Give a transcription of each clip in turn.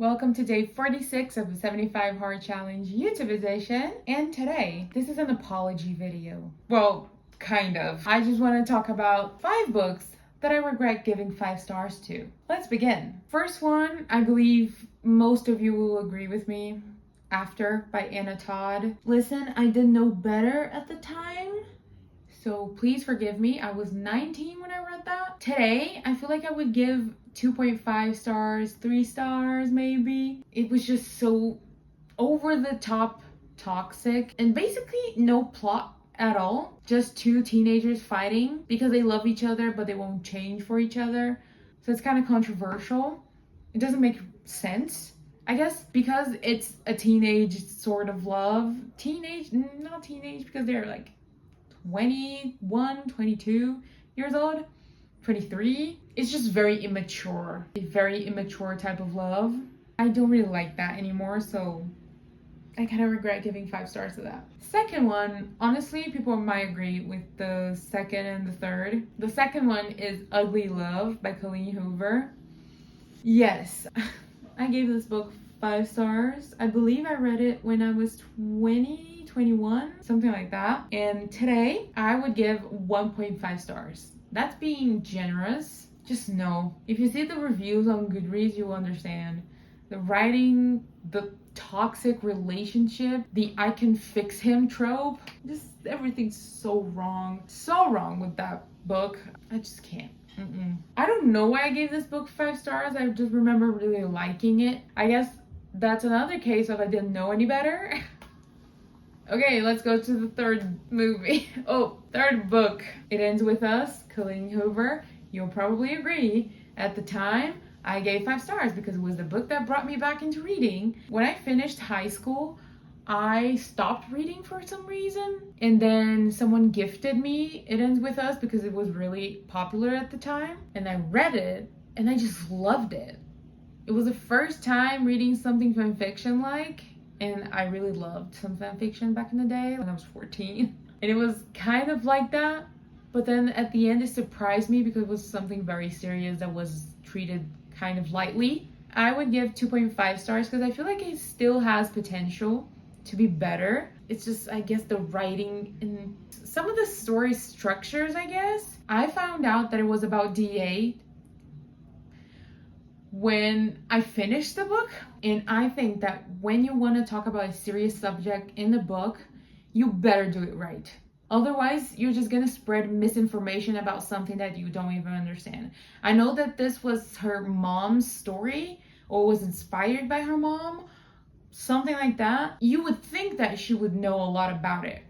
Welcome to day 46 of the 75 Hard Challenge YouTube edition. And today, this is an apology video. Well, kind of. I just want to talk about 5 books that I regret giving 5 stars to. Let's begin. First one, I believe most of you will agree with me. After by Anna Todd. Listen, I didn't know better at the time, so please forgive me. I was 19 when I read that. Today, I feel like I would give 2.5 stars, 3 stars maybe. It was just so over the top toxic and basically no plot at all. Just 2 teenagers fighting because they love each other but they won't change for each other. So it's kind of controversial. It doesn't make sense. I guess because it's a teenage sort of love. Not teenage because they're like 21, 22 years old, 23. It's just very immature. A very immature type of love. I don't really like that anymore, so I kind of regret giving 5 stars to that. Second one, honestly, people might agree with the second and the third. The second one is Ugly Love by Colleen Hoover. Yes, I gave this book 5 stars. I believe I read it when I was 20, 21, something like that. And today, I would give 1.5 stars. That's being generous. Just know. If you see the reviews on Goodreads, you'll understand. The writing, the toxic relationship, the I can fix him trope, just everything's so wrong. So wrong with that book. I just can't. I don't know why I gave this book 5 stars. I just remember really liking it. I guess that's another case of I didn't know any better. Okay, let's go to the third movie. Third book. It Ends With Us, Colleen Hoover. You'll probably agree. At the time, I gave 5 stars because it was the book that brought me back into reading. When I finished high school, I stopped reading for some reason. And then someone gifted me It Ends With Us because it was really popular at the time. And I read it and I just loved it. It was the first time reading something fan fiction like. And I really loved some fan fiction back in the day when I was 14. And it was kind of like that. But then at the end, it surprised me because it was something very serious that was treated kind of lightly. I would give 2.5 stars because I feel like it still has potential to be better. It's just, I guess, the writing and some of the story structures, I guess. I found out that it was about DA when I finished the book. And I think that when you want to talk about a serious subject in the book, you better do it right. Otherwise, you're just going to spread misinformation about something that you don't even understand. I know that this was her mom's story or was inspired by her mom, something like that. You would think that she would know a lot about it,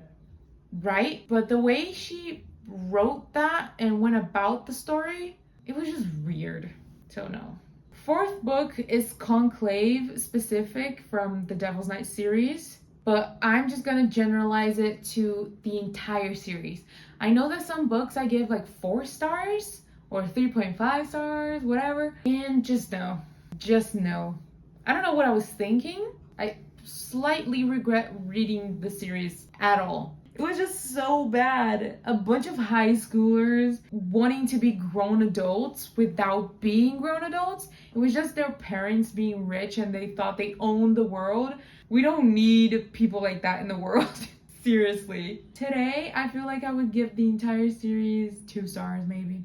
right? But the way she wrote that and went about the story, it was just weird. So no. Fourth book is Conclave specific from the Devil's Night series. But I'm just gonna generalize it to the entire series. I know that some books I give like 4 stars or 3.5 stars, whatever. And just no. I don't know what I was thinking. I slightly regret reading the series at all. It was just so bad. A bunch of high schoolers wanting to be grown adults without being grown adults. It was just their parents being rich and they thought they owned the world. We don't need people like that in the world. Seriously. Today, I feel like I would give the entire series 2 stars maybe.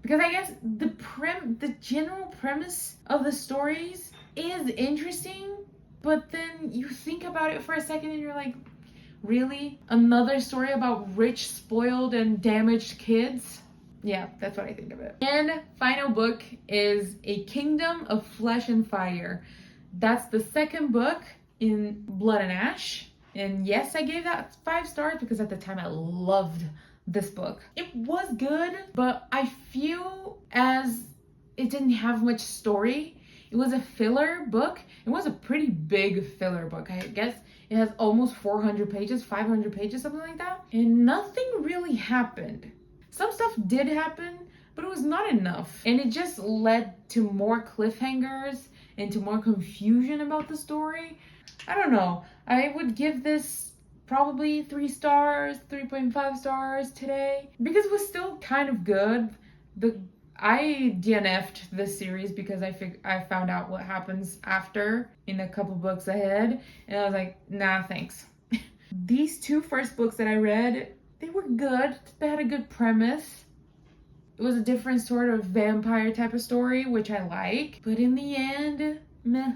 Because I guess the general premise of the stories is interesting, but then you think about it for a second and you're like, really? Another story about rich, spoiled, and damaged kids? Yeah, that's what I think of it. And final book is A Kingdom of Flesh and Fire. That's the second book in Blood and Ash. And yes, I gave that 5 stars because at the time I loved this book. It was good, but I feel as it didn't have much story. It was a filler book. It was a pretty big filler book. I guess it has almost 400 pages, 500 pages, something like that. And nothing really happened. Some stuff did happen, but it was not enough. And it just led to more cliffhangers and to more confusion about the story. I don't know. I would give this probably 3 stars, 3.5 stars today because it was still kind of good. I DNF'd this series because I found out what happens after in a couple books ahead, and I was like, nah, thanks. These two first books that I read, they were good. They had a good premise. It was a different sort of vampire type of story, which I like. But in the end, meh,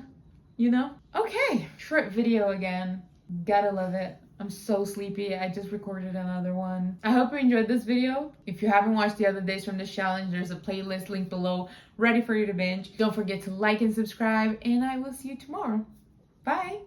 you know? Okay, short video again. Gotta love it. I'm so sleepy. I just recorded another one. I hope you enjoyed this video. If you haven't watched the other days from this challenge, there's a playlist linked below ready for you to binge. Don't forget to like and subscribe, and I will see you tomorrow. Bye.